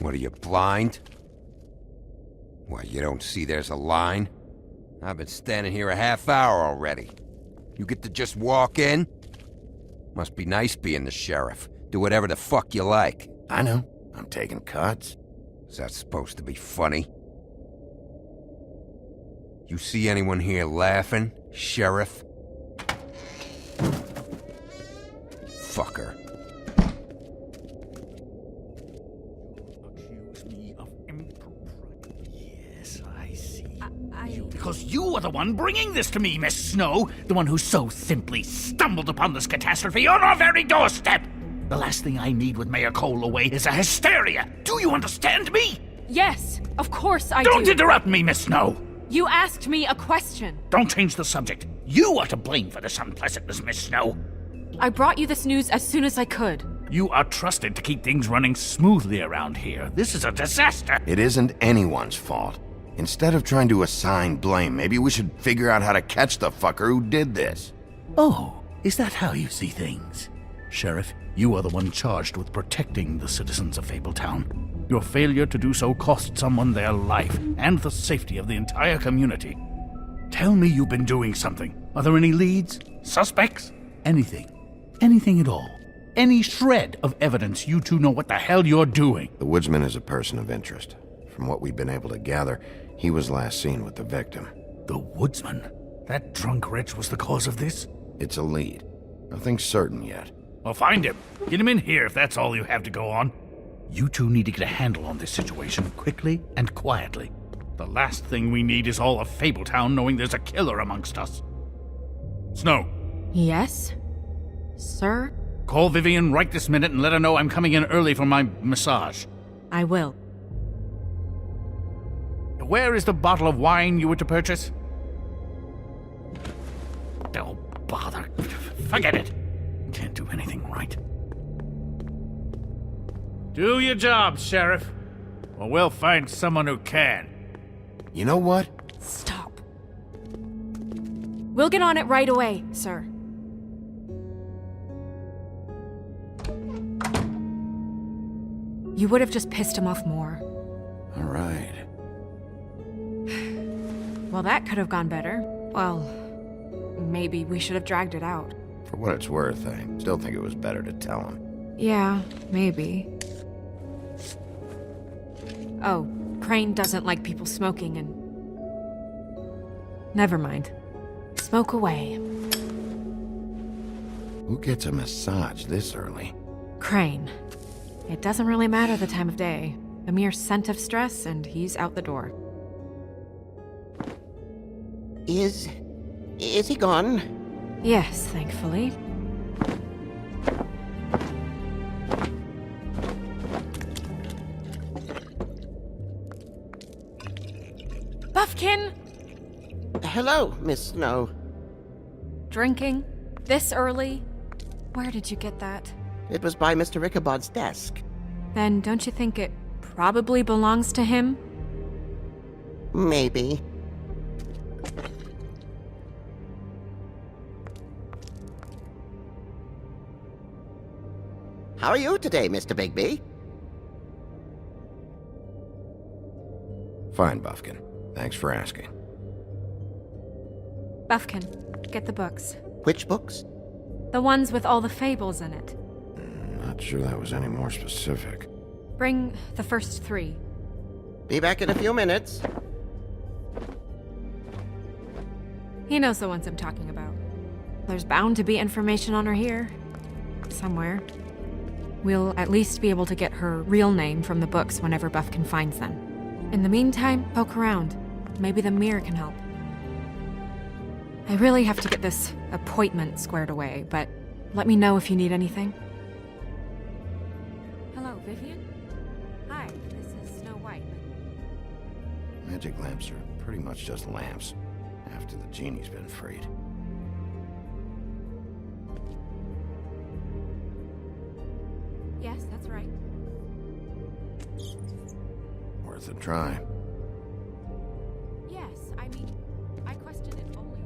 What are you, blind? What, you don't see there's a line? I've been standing here a half hour already. You get to just walk in? Must be nice being the sheriff. Do whatever the fuck you like. I know. I'm taking cuts. Is that supposed to be funny? You see anyone here laughing, Sheriff? Fucker. Accuse me of impropriety. Yes, I see. Because you are the one bringing this to me, Miss Snow. The one who so simply stumbled upon this catastrophe on our very doorstep. The last thing I need with Mayor Cole away is a hysteria. Do you understand me? Yes, of course I do. Don't interrupt me, Miss Snow. You asked me a question. Don't change the subject. You are to blame for this unpleasantness, Miss Snow. I brought you this news as soon as I could. You are trusted to keep things running smoothly around here. This is a disaster. It isn't anyone's fault. Instead of trying to assign blame, maybe we should figure out how to catch the fucker who did this. Oh, is that how you see things? Sheriff, you are the one charged with protecting the citizens of Fabletown. Your failure to do so cost someone their life and the safety of the entire community. Tell me you've been doing something. Are there any leads? Suspects? Anything. Anything at all. Any shred of evidence you two know what the hell you're doing. The woodsman is a person of interest. From what we've been able to gather, he was last seen with the victim. The woodsman? That drunk wretch was the cause of this? It's a lead. Nothing's certain yet. Well, find him. Get him in here if that's all you have to go on. You two need to get a handle on this situation quickly and quietly. The last thing we need is all of Fabletown knowing there's a killer amongst us. Snow. Yes? Sir? Call Vivian right this minute and let her know I'm coming in early for my massage. I will. Where is the bottle of wine you were to purchase? Oh, bother. Forget it. Can't do anything right. Do your job, Sheriff, or we'll find someone who can. You know what? Stop. We'll get on it right away, sir. You would have just pissed him off more. All right. Well, that could have gone better. Well, maybe we should have dragged it out. For what it's worth, I still think it was better to tell him. Yeah, maybe. Oh, Crane doesn't like people smoking and... Never mind. Smoke away. Who gets a massage this early? Crane. It doesn't really matter the time of day. A mere scent of stress and he's out the door. Is he gone? Yes, thankfully. Buffkin! Hello, Miss Snow. Drinking? This early? Where did you get that? It was by Mr. Ichabod's desk. Then don't you think it probably belongs to him? Maybe. How are you today, Mr. Bigby? Fine, Buffkin. Thanks for asking. Buffkin, get the books. Which books? The ones with all the fables in it. Not sure that was any more specific. Bring the first 3. Be back in a few minutes. He knows the ones I'm talking about. There's bound to be information on her here. Somewhere. We'll at least be able to get her real name from the books whenever Buffkin finds them. In the meantime, poke around. Maybe the mirror can help. I really have to get this appointment squared away, but let me know if you need anything. Hello, Vivian? Hi, this is Snow White. Magic lamps are pretty much just lamps, after the genie's been freed. Yes, that's right. Worth a try. Yes, I mean, I question it only.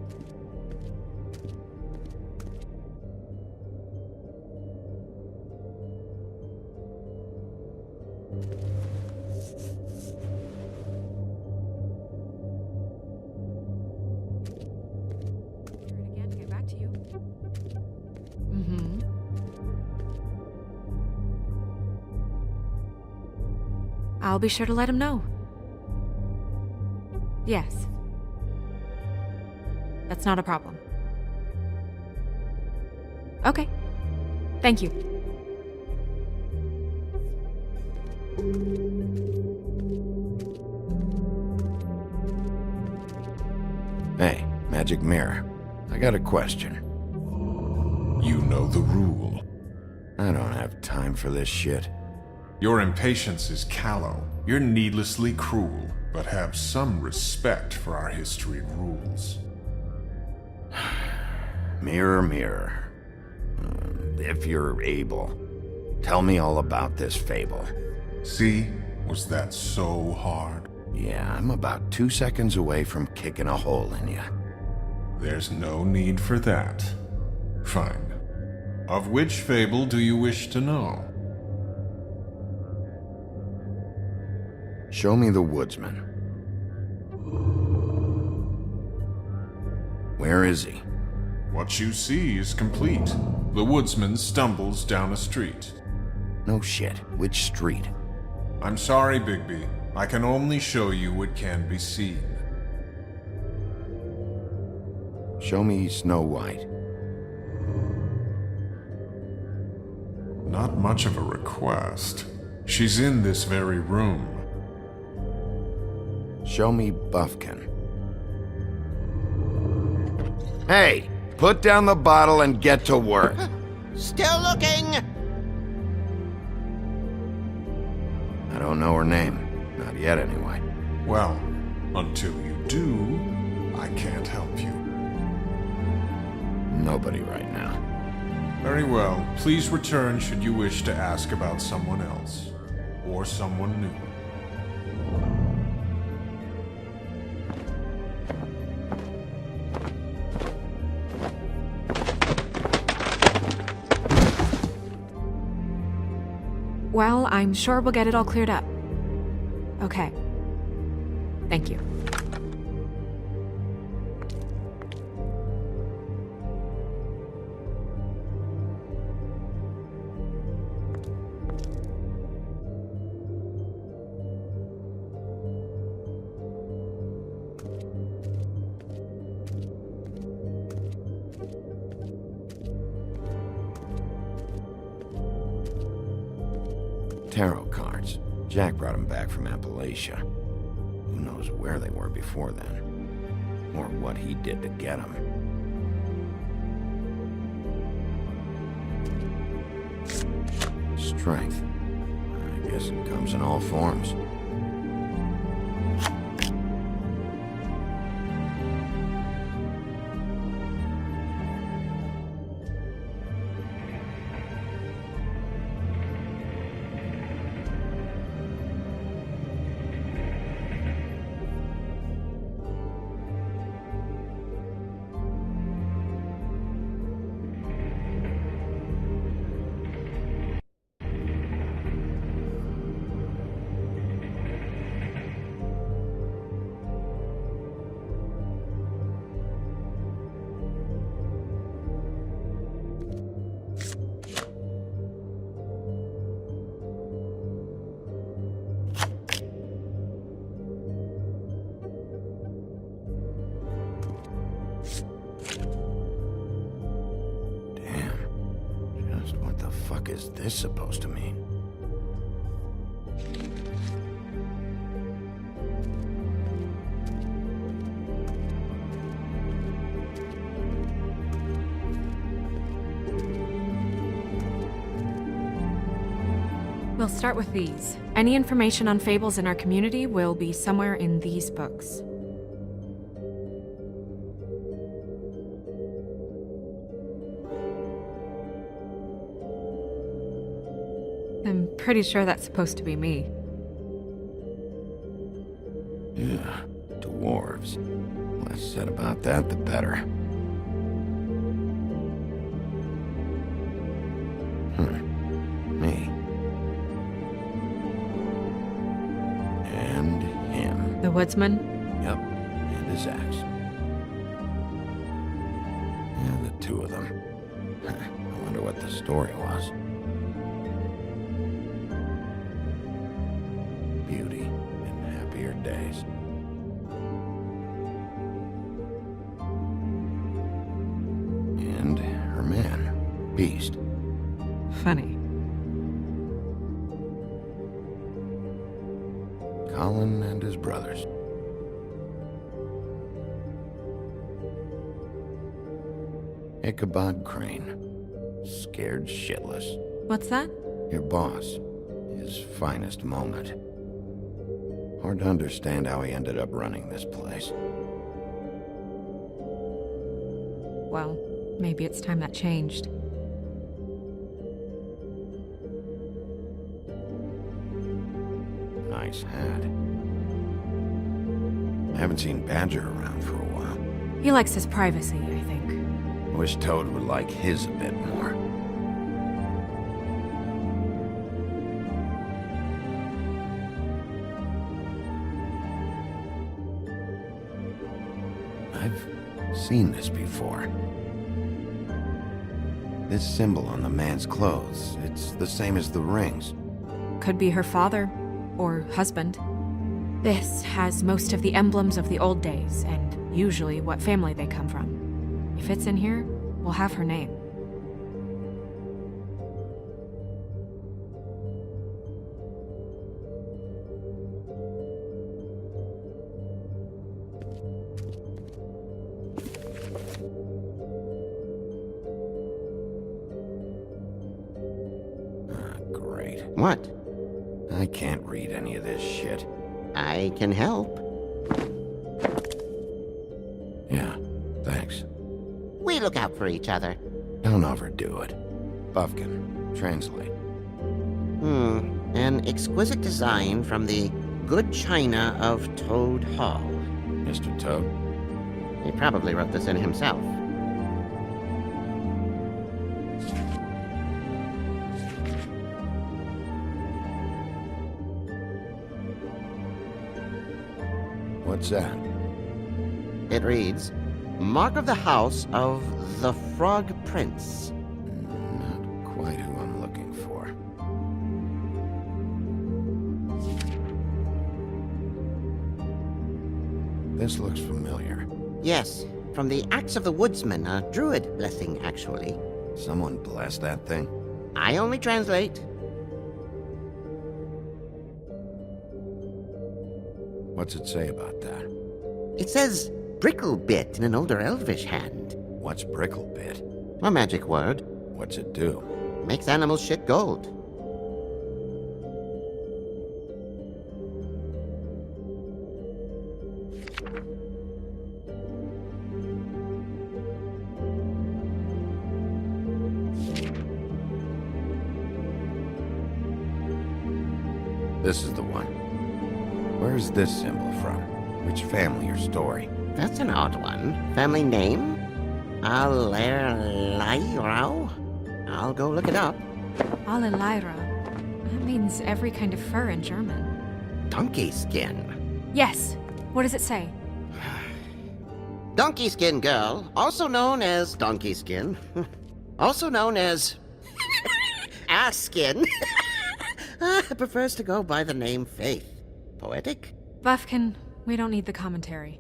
I'll be sure to let him know. Yes. That's not a problem. Okay. Thank you. Hey, Magic Mirror. I got a question. You know the rule. I don't have time for this shit. Your impatience is callow. You're needlessly cruel, but have some respect for our history and rules. Mirror, mirror. If you're able, tell me all about this fable. See? Was that so hard? Yeah, I'm about 2 seconds away from kicking a hole in you. There's no need for that. Fine. Of which fable do you wish to know? Show me the woodsman. Where is he? What you see is complete. The woodsman stumbles down a street. No shit. Which street? I'm sorry, Bigby. I can only show you what can be seen. Show me Snow White. Not much of a request. She's in this very room. Show me Buffkin. Hey! Put down the bottle and get to work. Still looking! I don't know her name. Not yet, anyway. Well, until you do, I can't help you. Nobody right now. Very well. Please return should you wish to ask about someone else. Or someone new. Well, I'm sure we'll get it all cleared up. Okay. Thank you. Tarot cards. Jack brought them back from Appalachia. Who knows where they were before then? Or what he did to get them. Strength. I guess it comes in all forms. What is this supposed to mean? We'll start with these. Any information on fables in our community will be somewhere in these books. I'm pretty sure that's supposed to be me. Yeah, dwarves. Less said about that, the better. Me. And him. The woodsman? Yep, and his axe. Yeah, the two of them. I wonder what the story was. And her man, Beast. Funny. Colin and his brothers. Ichabod Crane. Scared shitless. What's that? Your boss. His finest moment. Hard to understand how he ended up running this place. Well, maybe it's time that changed. Nice hat. I haven't seen Badger around for a while. He likes his privacy, I think. Wish Toad would like his a bit more. I've seen this before. This symbol on the man's clothes, it's the same as the rings. Could be her father, or husband. This has most of the emblems of the old days, and usually what family they come from. If it's in here, we'll have her name. Great. What? I can't read any of this shit. I can help. Yeah, thanks. We look out for each other. Don't overdo it. Buffkin, translate. An exquisite design from the good china of Toad Hall. Mr. Toad? He probably wrote this in himself. What's that? It reads, Mark of the House of the Frog Prince. Not quite who I'm looking for. This looks familiar. Yes, from the Axe of the Woodsman, a druid blessing, actually. Someone bless that thing? I only translate. What's it say about that? It says Bricklebit in an older elvish hand. What's Bricklebit? A magic word. What's it do? Makes animals shit gold. This is the one. Where's this symbol from? Which family or story? That's an odd one. Family name? Allerleirau? I'll go look it up. Allelira. That means every kind of fur in German. Donkey skin. Yes. What does it say? Donkey skin girl, also known as donkey skin. Also known as ass skin. Prefers to go by the name Faith. Poetic? Buffkin, we don't need the commentary.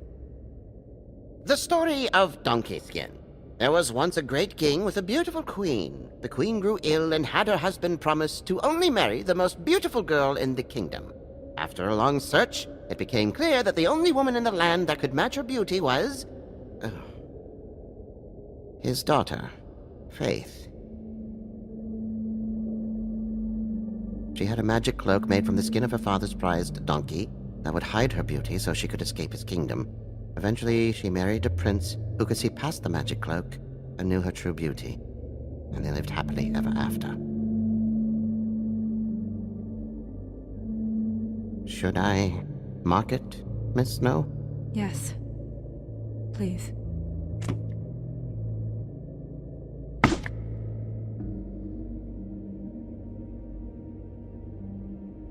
The story of Donkey Skin. There was once a great king with a beautiful queen. The queen grew ill and had her husband promise to only marry the most beautiful girl in the kingdom. After a long search, it became clear that the only woman in the land that could match her beauty was... his daughter, Faith. She had a magic cloak made from the skin of her father's prized donkey that would hide her beauty so she could escape his kingdom. Eventually, she married a prince who could see past the magic cloak and knew her true beauty. And they lived happily ever after. Should I mark it, Miss Snow? Yes. Please.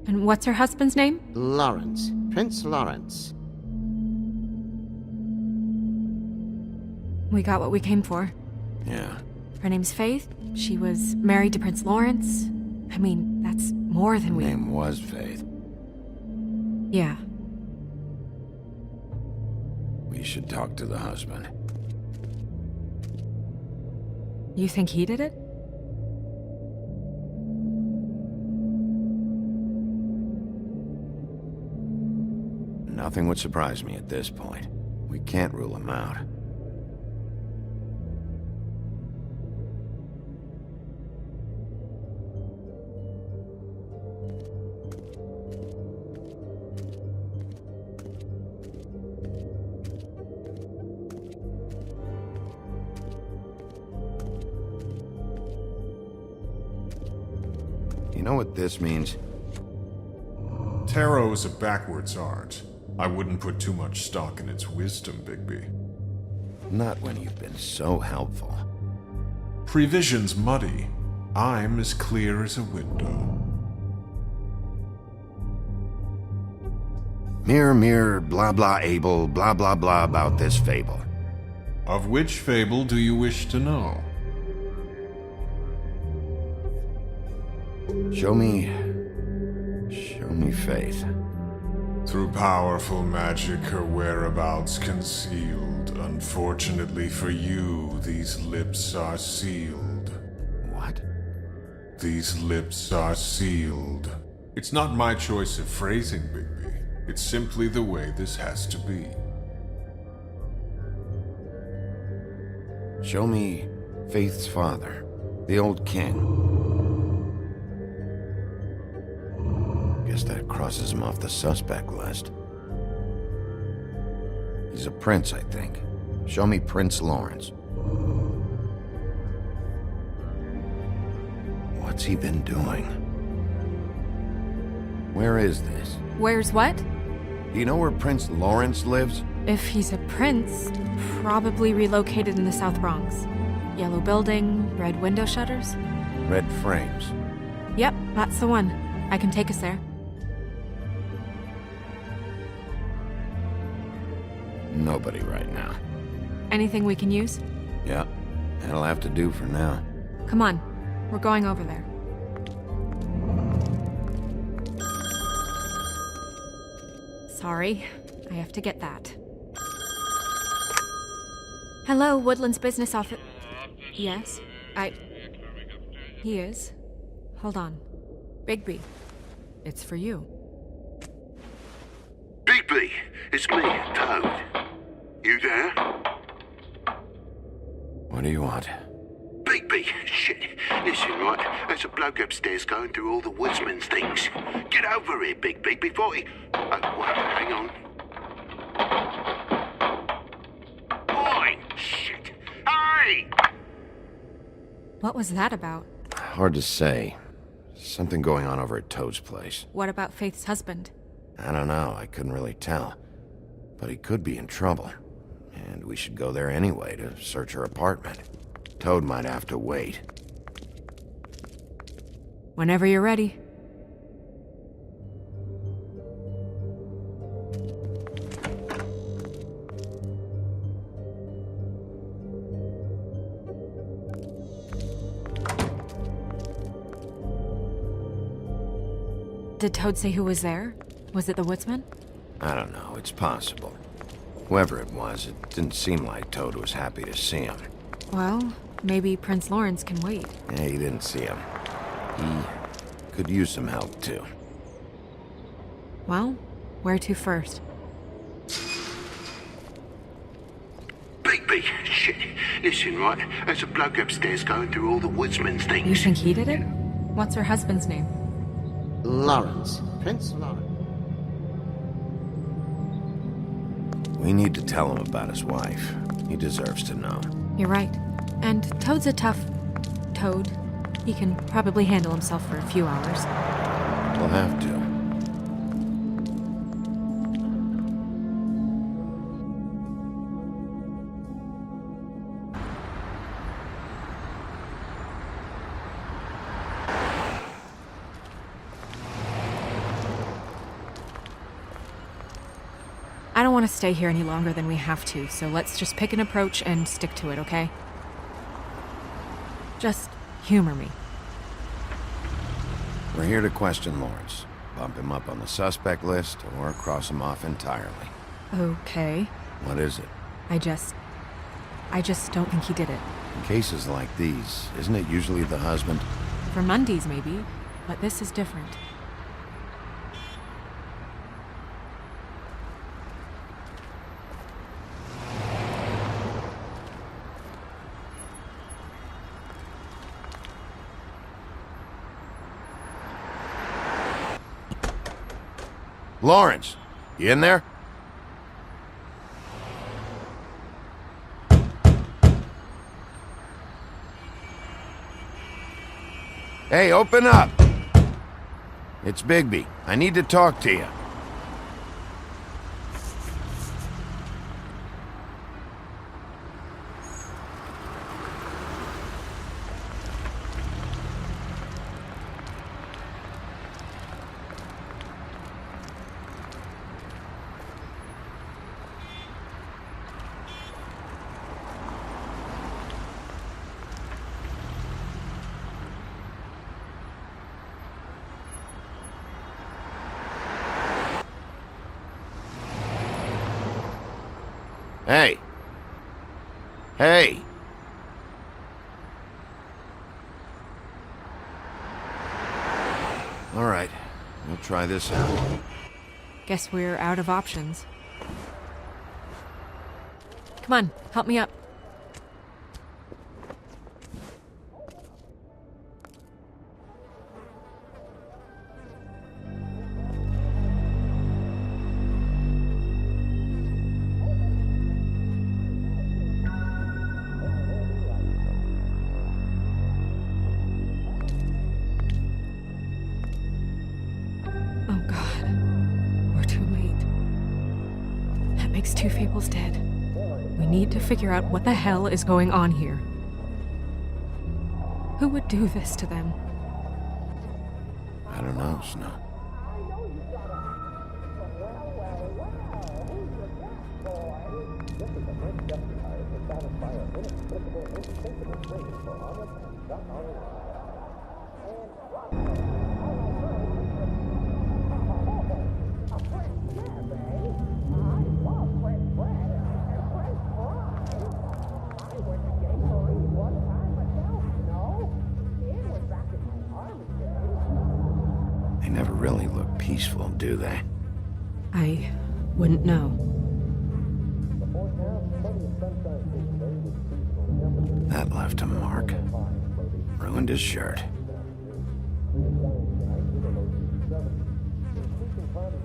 And what's her husband's name? Lawrence. Prince Lawrence. We got what we came for. Yeah. Her name's Faith. She was married to Prince Lawrence. I mean, that's more than we... Name was Faith. Yeah. We should talk to the husband. You think he did it? Nothing would surprise me at this point. We can't rule him out. You know what this means? Tarot is a backwards art. I wouldn't put too much stock in its wisdom, Bigby. Not when you've been so helpful. Prevision's muddy. I'm as clear as a window. Mirror, mirror, blah blah able, blah blah blah about this fable. Of which fable do you wish to know? Show me faith. Through powerful magic, her whereabouts concealed. Unfortunately for you, these lips are sealed. What? These lips are sealed. It's not my choice of phrasing, Bigby. It's simply the way this has to be. Show me Faith's father, the old king. Guess that crosses him off the suspect list. He's a prince, I think. Show me Prince Lawrence. What's he been doing? Where is this? Where's what? Do you know where Prince Lawrence lives? If he's a prince, probably relocated in the South Bronx. Yellow building, red window shutters. Red frames. Yep, that's the one. I can take us there. Nobody right now. Anything we can use? Yeah, that'll have to do for now. Come on, we're going over there. Sorry, I have to get that. Hello, Woodland's business office. Yes, He is. Hold on. Bigby, it's for you. Bigby, it's me, Toad. You there? What do you want? Bigby, shit. Listen, right, there's a bloke upstairs going through all the woodsman's things. Get over here, Bigby, before he... Oh, wait, hang on. Oi, shit. Hey! What was that about? Hard to say. Something going on over at Toad's place. What about Faith's husband? I don't know, I couldn't really tell. But he could be in trouble. And we should go there anyway to search her apartment. Toad might have to wait. Whenever you're ready. Did Toad say who was there? Was it the woodsman? I don't know, it's possible. Whoever it was, it didn't seem like Toad was happy to see him. Well, maybe Prince Lawrence can wait. Yeah, he didn't see him. He could use some help, too. Well, where to first? Bigby, shit. Listen, right, there's a bloke upstairs going through all the woodsman's things. You think he did it? What's her husband's name? Lawrence. Prince Lawrence. We need to tell him about his wife. He deserves to know. You're right. And Toad's a tough... Toad. He can probably handle himself for a few hours. We'll have to. I don't want to stay here any longer than we have to, so let's just pick an approach and stick to it, okay? Just humor me. We're here to question Lawrence. Bump him up on the suspect list, or cross him off entirely. Okay. What is it? I just I just don't think he did it. In cases like these, isn't it usually the husband? For Mundy's, maybe, but this is different. Lawrence, you in there? Hey, open up! It's Bigby. I need to talk to you. Hey. Hey. All right, we'll try this out. Guess we're out of options. Come on, help me up. Oh God, we're too late. That makes two Fables dead. We need to figure out what the hell is going on here. Who would do this to them? I don't know, Snow. They never really look peaceful, do they? I wouldn't know. That left a mark. Ruined his shirt.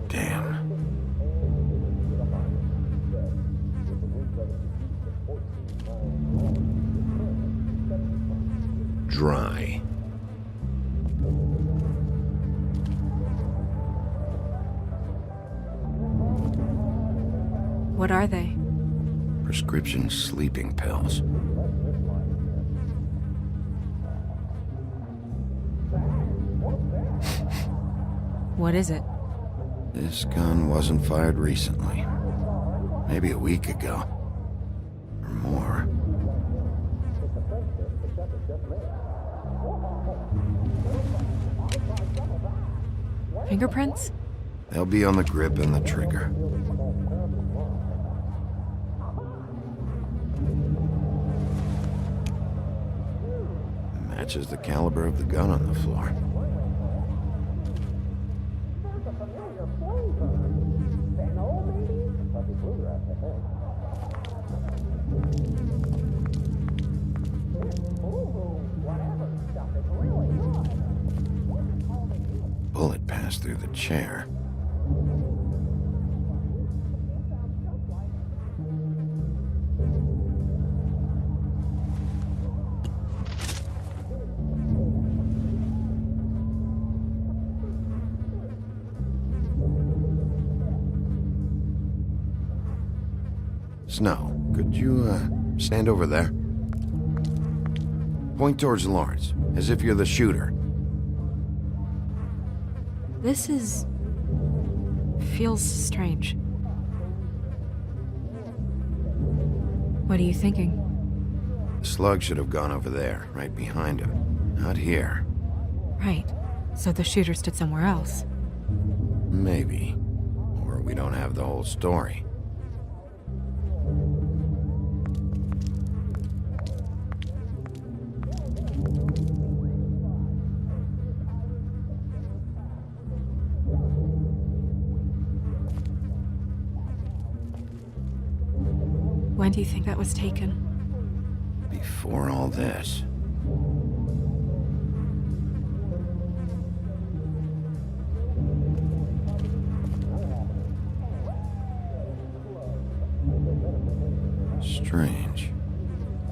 Damn. Dry. What are they? Prescription sleeping pills. What is it? This gun wasn't fired recently. Maybe a week ago. Or more. Fingerprints? They'll be on the grip and the trigger. Matches the caliber of the gun on the floor. Bullet passed through the chair. Snow, could you, stand over there? Point towards Lawrence, as if you're the shooter. This feels strange. What are you thinking? The slug should have gone over there, right behind him. Not here. Right. So the shooter stood somewhere else. Maybe. Or we don't have the whole story. When do you think that was taken? Before all this. Strange.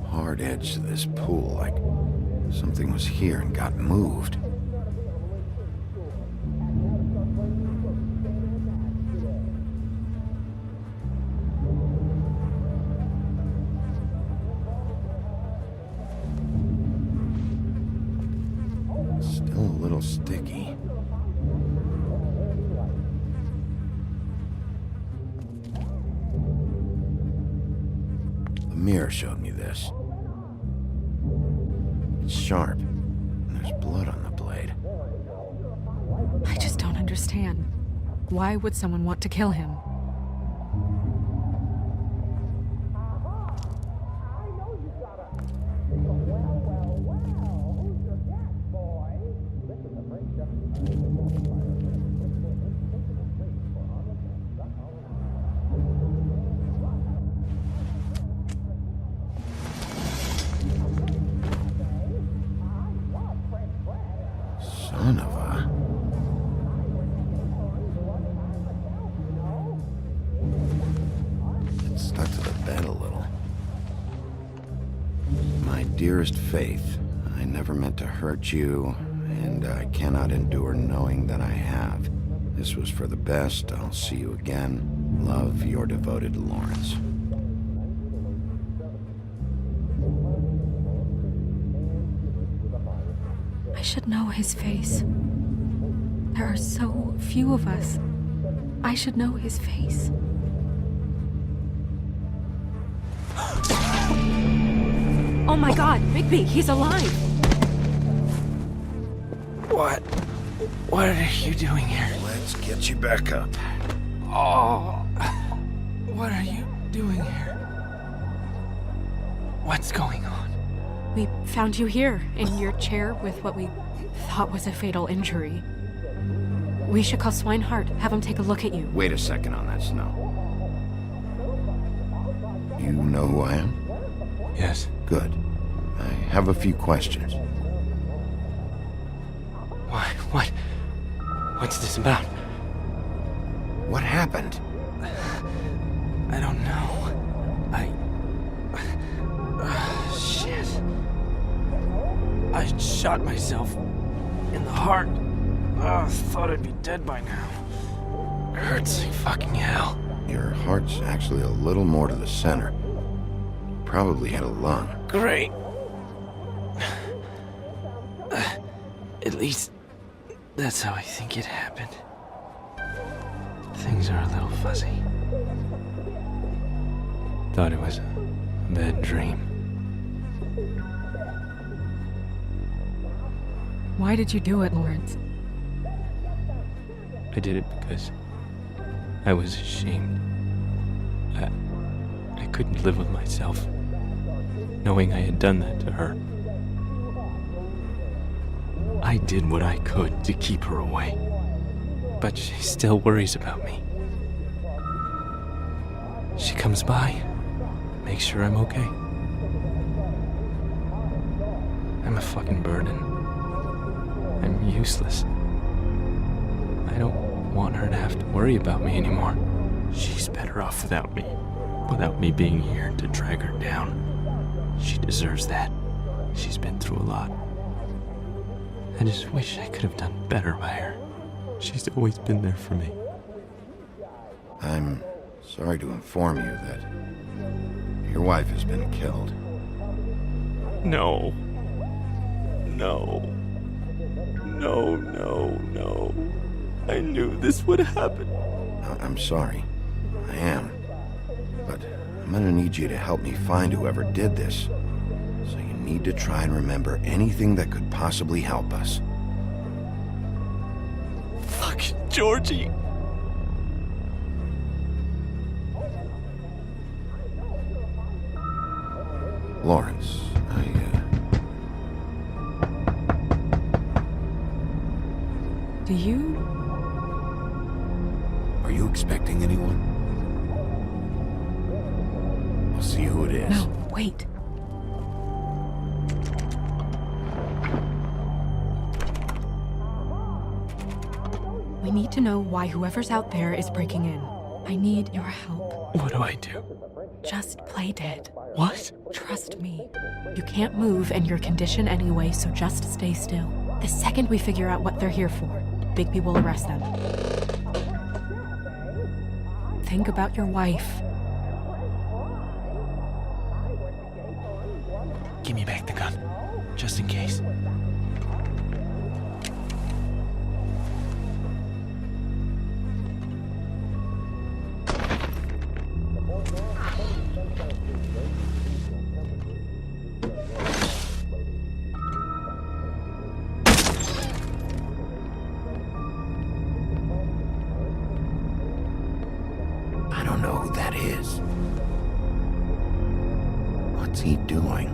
Hard edge to this pool, like something was here and got moved. Still a little sticky. The mirror showed me this. It's sharp, and there's blood on the blade. I just don't understand. Why would someone want to kill him? Son of a... It stuck to the bed a little. My dearest Faith, I never meant to hurt you, and I cannot endure knowing that I have. This was for the best. I'll see you again. Love, your devoted Lawrence. I should know his face. There are so few of us. I should know his face. Oh my God, Bigby, he's alive! What are you doing here? Let's get you back up. Oh, what are you doing here? What's going on? We found you here, in your chair with what we thought was a fatal injury. We should call Swinehart, have him take a look at you. Wait a second on that snow. You know who I am? Yes. Good. I have a few questions. Why? What's this about? What happened? I don't know. Shit. I shot myself in the heart. Thought I'd be dead by now. Hurts like fucking hell. Your heart's actually a little more to the center. Probably had a lung. Great. At least, that's how I think it happened. Things are a little fuzzy. Thought it was a bad dream. Why did you do it, Lawrence? I did it because I was ashamed. I couldn't live with myself, knowing I had done that to her. I did what I could to keep her away, but she still worries about me. She comes by, makes sure I'm okay. I'm a fucking burden. I'm useless. I don't want her to have to worry about me anymore. She's better off without me being here to drag her down. She deserves that. She's been through a lot. I just wish I could have done better by her. She's always been there for me. I'm sorry to inform you that your wife has been killed. No. I knew this would happen. I'm sorry. I am. But I'm gonna need you to help me find whoever did this. So you need to try and remember anything that could possibly help us. Fuck, Georgie. Lawrence, Do you? Are you expecting anyone? I'll see who it is. No, wait. We need to know why whoever's out there is breaking in. I need your help. What do I do? Just play dead. What? Trust me. You can't move in your condition anyway, so just stay still. The second we figure out what they're here for, Bigby will arrest them. Think about your wife. Give me back the gun, just in case. I don't know who that is. What's he doing?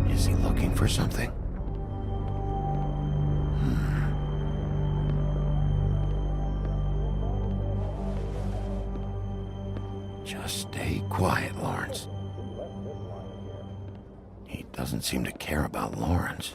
Is he looking for something? Just stay quiet, Lawrence. He doesn't seem to care about Lawrence.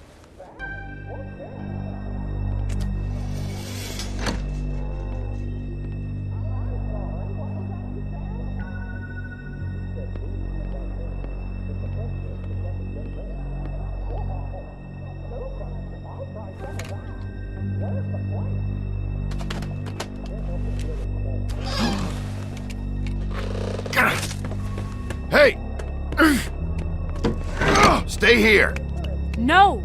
Hey! Stay here! No!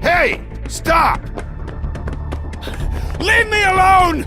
Hey! Stop! Leave me alone!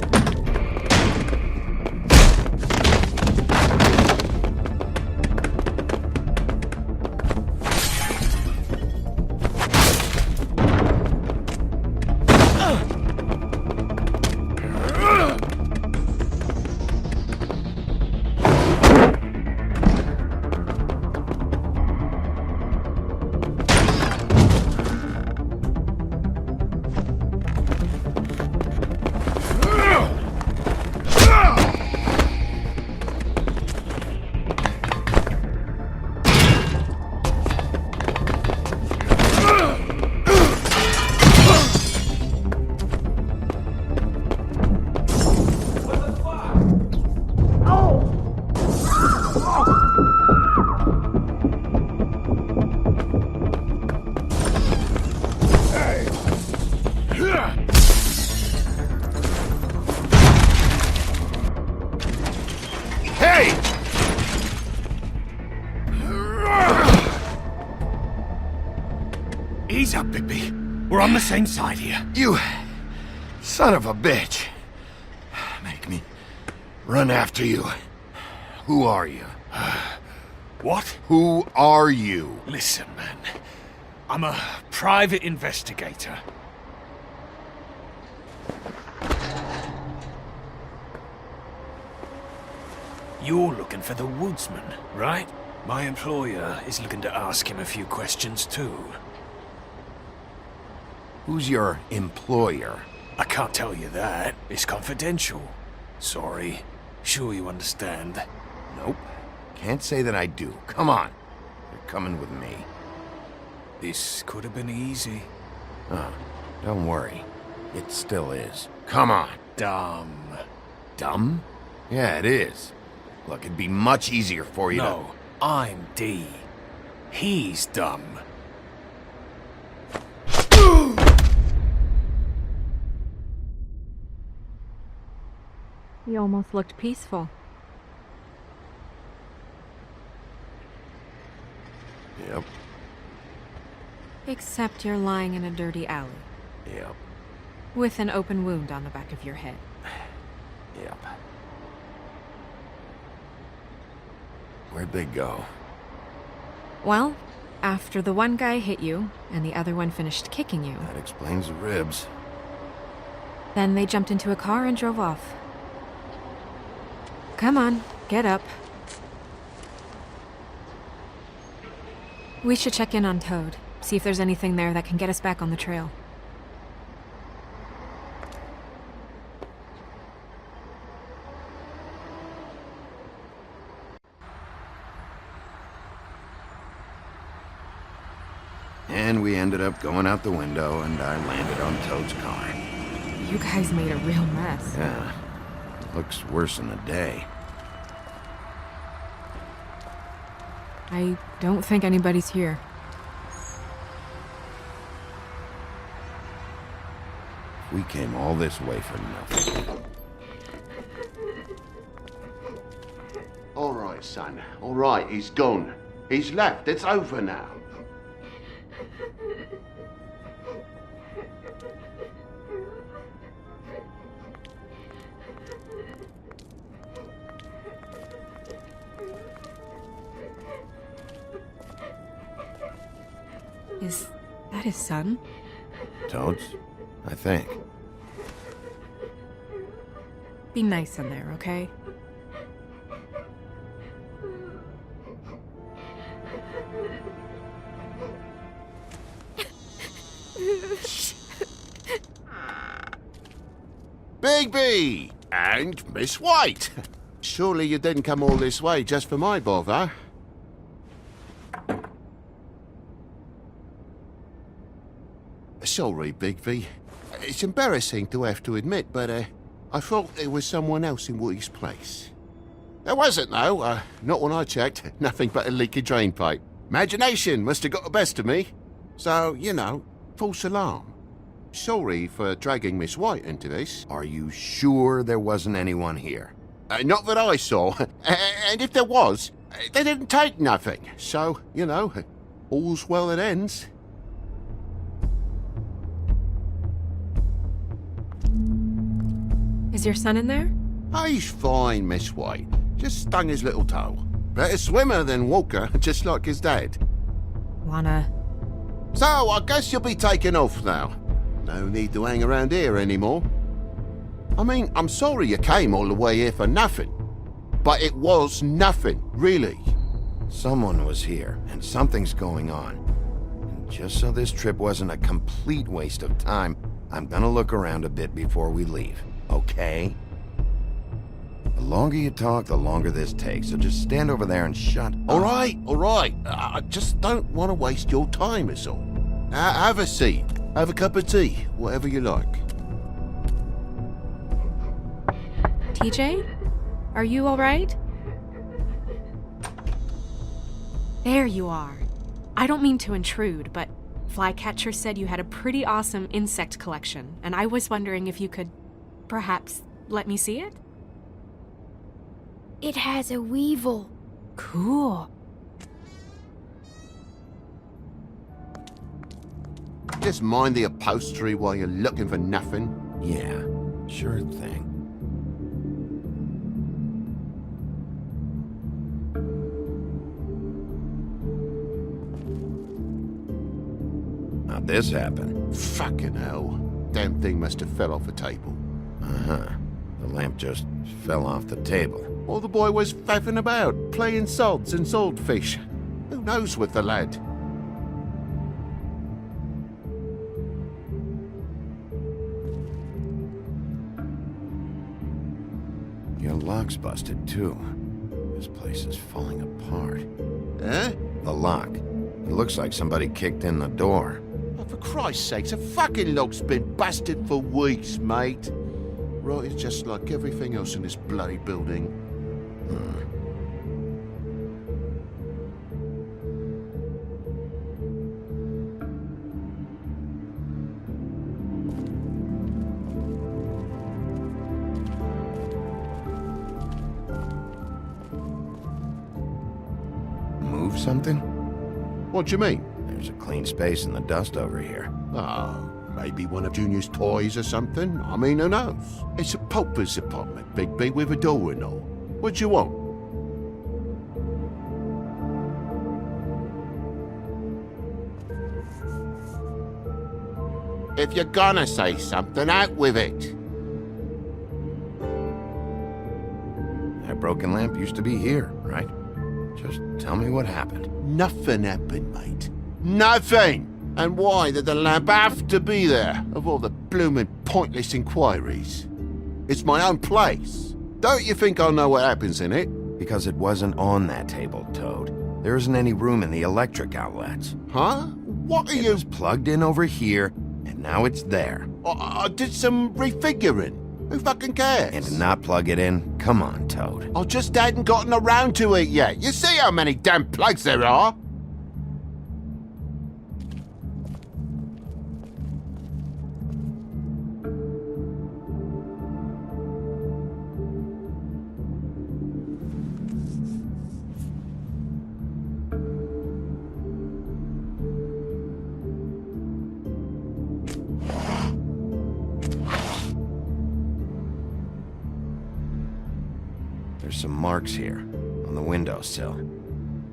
Ease up, Bigby. We're on the same side here. You son of a bitch. Make me run after you. Who are you? What? Who are you? Listen, man. I'm a private investigator. You're looking for the woodsman, right? My employer is looking to ask him a few questions, too. Who's your employer? I can't tell you that. It's confidential. Sorry. Sure you understand. Nope. Can't say that I do. Come on. You're coming with me. This could have been easy. Oh, don't worry. It still is. Come on. Dumb. Dumb? Yeah, it is. Look, it'd be much easier for you No, I'm D. He's dumb. You almost looked peaceful. Yep. Except you're lying in a dirty alley. Yep. With an open wound on the back of your head. Yep. Where'd they go? Well, after the one guy hit you, and the other one finished kicking you, That explains the ribs. then they jumped into a car and drove off. Come on, get up. We should check in on Toad, see if there's anything there that can get us back on the trail. And we ended up going out the window, and I landed on Toad's car. You guys made a real mess. Yeah, looks worse in the day. I don't think anybody's here. We came all this way for nothing. All right, son. All right, he's gone. He's left. It's over now. Is that his son? Toad's? I think. Be nice in there, okay? Bigby! And Miss White! Surely you didn't come all this way just for my bother? Sorry, Bigby. It's embarrassing to have to admit, but I thought there was someone else in Woody's place. There wasn't, though. Not when I checked. Nothing but a leaky drain pipe. Imagination must have got the best of me. So, you know, false alarm. Sorry for dragging Miss White into this. Are you sure there wasn't anyone here? Not that I saw. And if there was, they didn't take nothing. So, you know, all's well that ends. Is your son in there? He's fine, Miss White. Just stung his little toe. Better swimmer than walker, just like his dad. Wanna... So, I guess you'll be taking off now. No need to hang around here anymore. I mean, I'm sorry you came all the way here for nothing. But it was nothing, really. Someone was here, and something's going on. And just so this trip wasn't a complete waste of time, I'm gonna look around a bit before we leave, okay? The longer you talk, the longer this takes, so just stand over there and shut up. All right. I just don't want to waste your time, is all. Have a seat. Have a cup of tea, whatever you like. TJ? Are you alright? There you are. I don't mean to intrude, but Flycatcher said you had a pretty awesome insect collection, and I was wondering if you could, perhaps, let me see it? It has a weevil. Cool. Just mind the upholstery while you're looking for nothing. Yeah, sure thing. How'd this happen? Fucking hell. Damn thing must have fell off a table. Uh-huh. The lamp just fell off the table. Or the boy was faffing about, playing sods and swordfish. Who knows with the lad? Your lock's busted, too. This place is falling apart. Eh? The lock. It looks like somebody kicked in the door. Oh, for Christ's sakes, a fucking lock's been busted for weeks, mate. Right, it's just like everything else in this bloody building. Move something? What do you mean? There's a clean space in the dust over here. Oh, maybe one of Junior's toys or something. I mean, who knows? It's a pauper's apartment, Bigby, with a door and all. What do you want? If you're gonna say something, out with it. That broken lamp used to be here, right? Just tell me what happened. Nothing happened, mate. Nothing! And why did the lamp have to be there, of all the bloomin' pointless inquiries? It's my own place. Don't you think I'll know what happens in it? Because it wasn't on that table, Toad. There isn't any room in the electric outlets. Huh? What are It you... was plugged in over here, and now it's there. I did some refiguring. Who fucking cares? And to not plug it in? Come on, Toad. I just hadn't gotten around to it yet. You see how many damn plugs there are? There's some marks here, on the windowsill.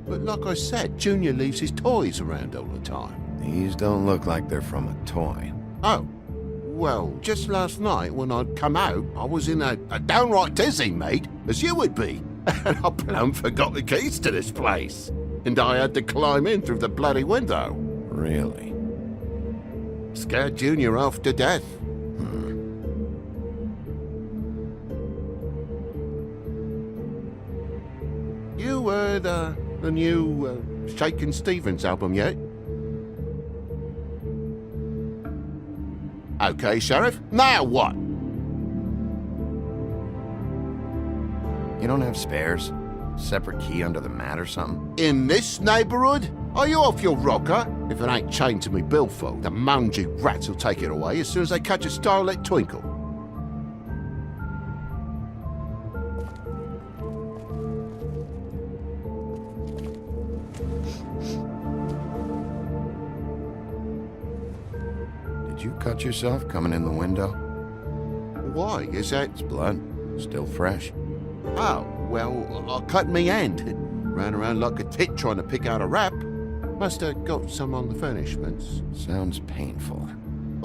But like I said, Junior leaves his toys around all the time. These don't look like they're from a toy. Oh, well, just last night when I'd come out, I was in a downright dizzy, mate, as you would be. And I plumb forgot the keys to this place. And I had to climb in through the bloody window. Really? Scared Junior off to death. You heard the new Shakin' Stevens album yet? Okay, Sheriff. Now what? You don't have spares? Separate key under the mat or something? In this neighborhood? Are you off your rocker? If it ain't chained to me billfold, the mangy rats will take it away as soon as they catch a starlit twinkle. Did you cut yourself coming in the window? Why? Is that... It's blood. Still fresh. Oh, well, I cut me hand. Ran around like a tit trying to pick out a wrap. Must have got some on the furnishments. Sounds painful.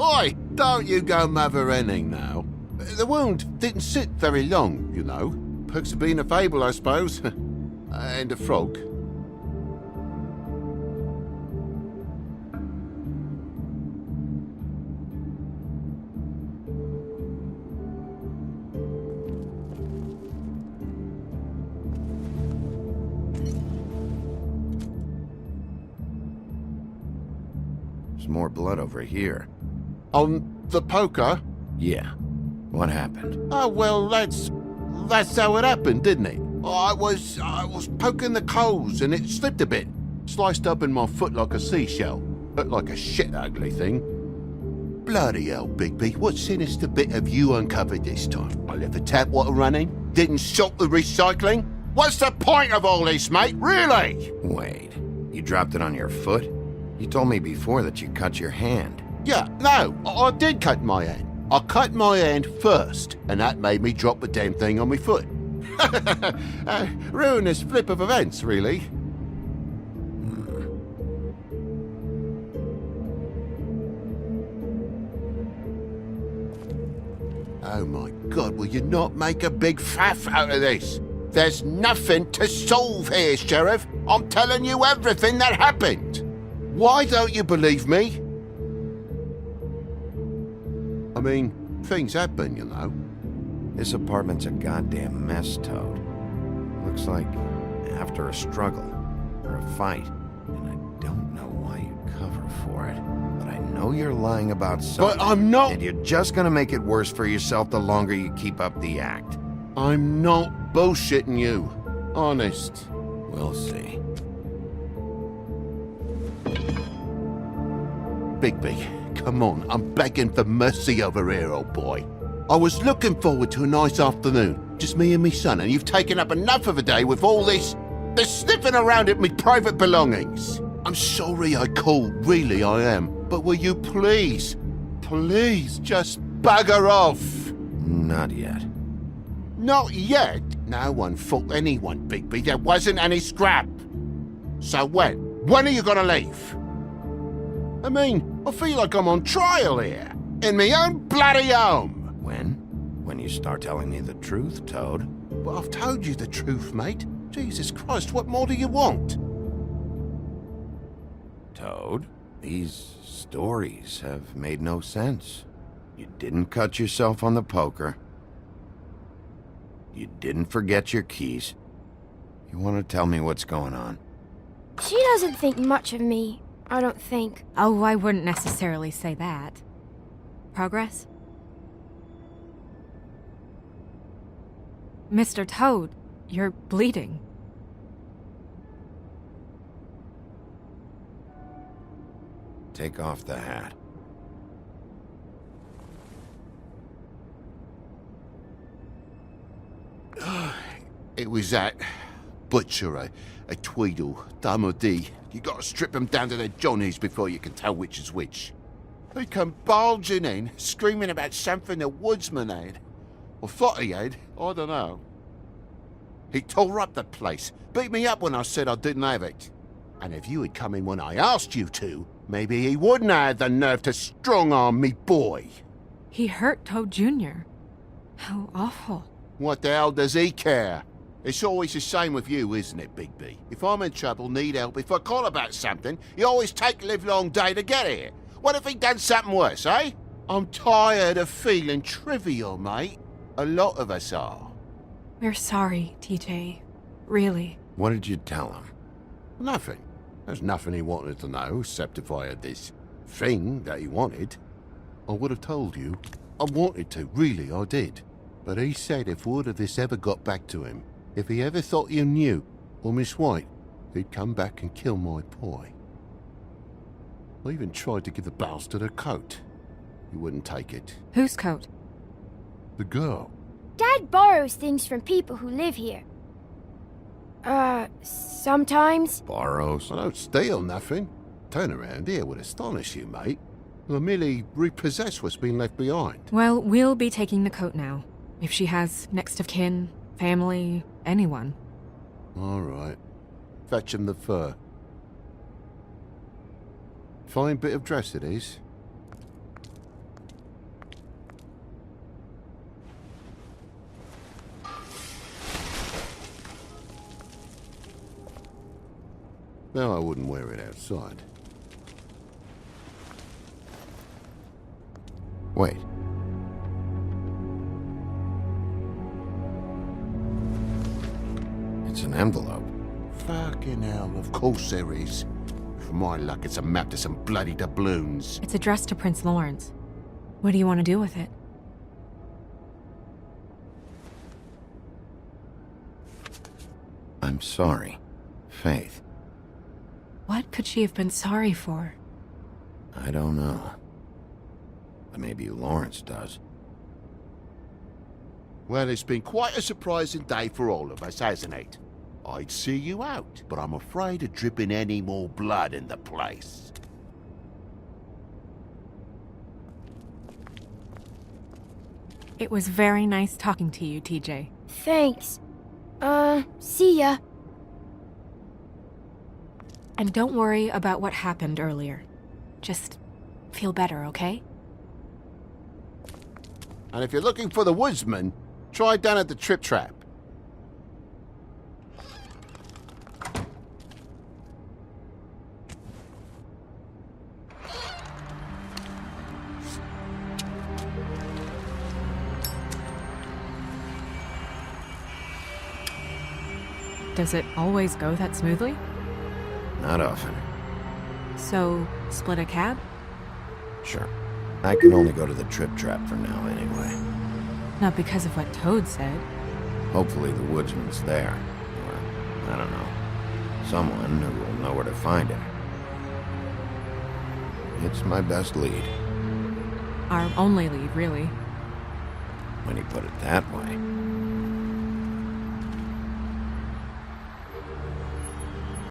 Oi! Don't you go mother-henning now. The wound didn't sit very long, you know. Perks of being a fable, I suppose. And a frog. There's more blood over here. On the poker? Yeah. What happened? Oh, well, that's how it happened, didn't it? I was poking the coals and it slipped a bit. Sliced up in my foot like a seashell. Looked like a shit ugly thing. Bloody hell, Bigby, what sinister bit have you uncovered this time? I left the tap water running? Didn't stop the recycling? What's the point of all this, mate? Really? Wait. You dropped it on your foot? You told me before that you cut your hand. Yeah, no, I did cut my hand. I cut my hand first, and that made me drop the damn thing on my foot. Ruinous flip of events, really. Oh my God, will you not make a big faff out of this? There's nothing to solve here, Sheriff. I'm telling you everything that happened. Why don't you believe me? I mean, things happen, you know. This apartment's a goddamn mess, Toad. Looks like after a struggle or a fight. And I don't know why you cover for it, but I know you're lying about something. But I'm not... And you're just gonna make it worse for yourself the longer you keep up the act. I'm not bullshitting you. Honest. We'll see. Bigby, come on, I'm begging for mercy over here, old boy. I was looking forward to a nice afternoon, just me and me son, and you've taken up enough of a day with all this sniffing around at me private belongings. I'm sorry I called, really I am, but will you please just bugger off? Not yet. Not yet? No one fought anyone, Bigby. There wasn't any scrap. So when? When are you gonna leave? I mean, I feel like I'm on trial here. In my own bloody home. When? When you start telling me the truth, Toad. Well, I've told you the truth, mate. Jesus Christ, what more do you want? Toad, these stories have made no sense. You didn't cut yourself on the poker. You didn't forget your keys. You want to tell me what's going on? She doesn't think much of me. I don't think. Oh, I wouldn't necessarily say that. Progress? Mr. Toad, you're bleeding. Take off the hat. It was that butcher, a Tweedle, Dumody. You gotta strip them down to their johnnies before you can tell which is which. He come bulging in, screaming about something the woodsman had. Or thought he had, I don't know. He tore up the place, beat me up when I said I didn't have it. And if you had come in when I asked you to, maybe he wouldn't have had the nerve to strong-arm me boy. He hurt Toad Jr. How awful. What the hell does he care? It's always the same with you, isn't it, Bigby? If I'm in trouble, need help, if I call about something, you always take a livelong day to get here. What if he'd done something worse, eh? I'm tired of feeling trivial, mate. A lot of us are. We're sorry, TJ. Really. What did you tell him? Nothing. There's nothing he wanted to know, except if I had this thing that he wanted. I would have told you. I wanted to, really, I did. But he said if word of this ever got back to him, if he ever thought you knew, or Miss White, he'd come back and kill my boy. I even tried to give the bastard a coat. He wouldn't take it. Whose coat? The girl. Dad borrows things from people who live here. Sometimes. Borrows? I don't steal nothing. Turn around here would astonish you, mate. I merely repossess what's been left behind. Well, we'll be taking the coat now. If she has next of kin, family, anyone. All right. Fetch him the fur. Fine bit of dress it is. No, I wouldn't wear it outside. Wait. It's an envelope. Fucking hell, of course there is. For my luck, it's a map to some bloody doubloons. It's addressed to Prince Lawrence. What do you want to do with it? I'm sorry, Faith. What could she have been sorry for? I don't know. But maybe Lawrence does. Well, it's been quite a surprising day for all of us, hasn't it? I'd see you out, but I'm afraid of dripping any more blood in the place. It was very nice talking to you, TJ. Thanks. See ya. And don't worry about what happened earlier. Just feel better, okay? And if you're looking for the woodsman, try down at the Trip Trap. Does it always go that smoothly? Not often. So, split a cab? Sure. I can only go to the Trip Trap for now anyway. Not because of what Toad said. Hopefully the woodsman's there. Or, I don't know. Someone who will know where to find him. It's my best lead. Our only lead, really. When you put it that way.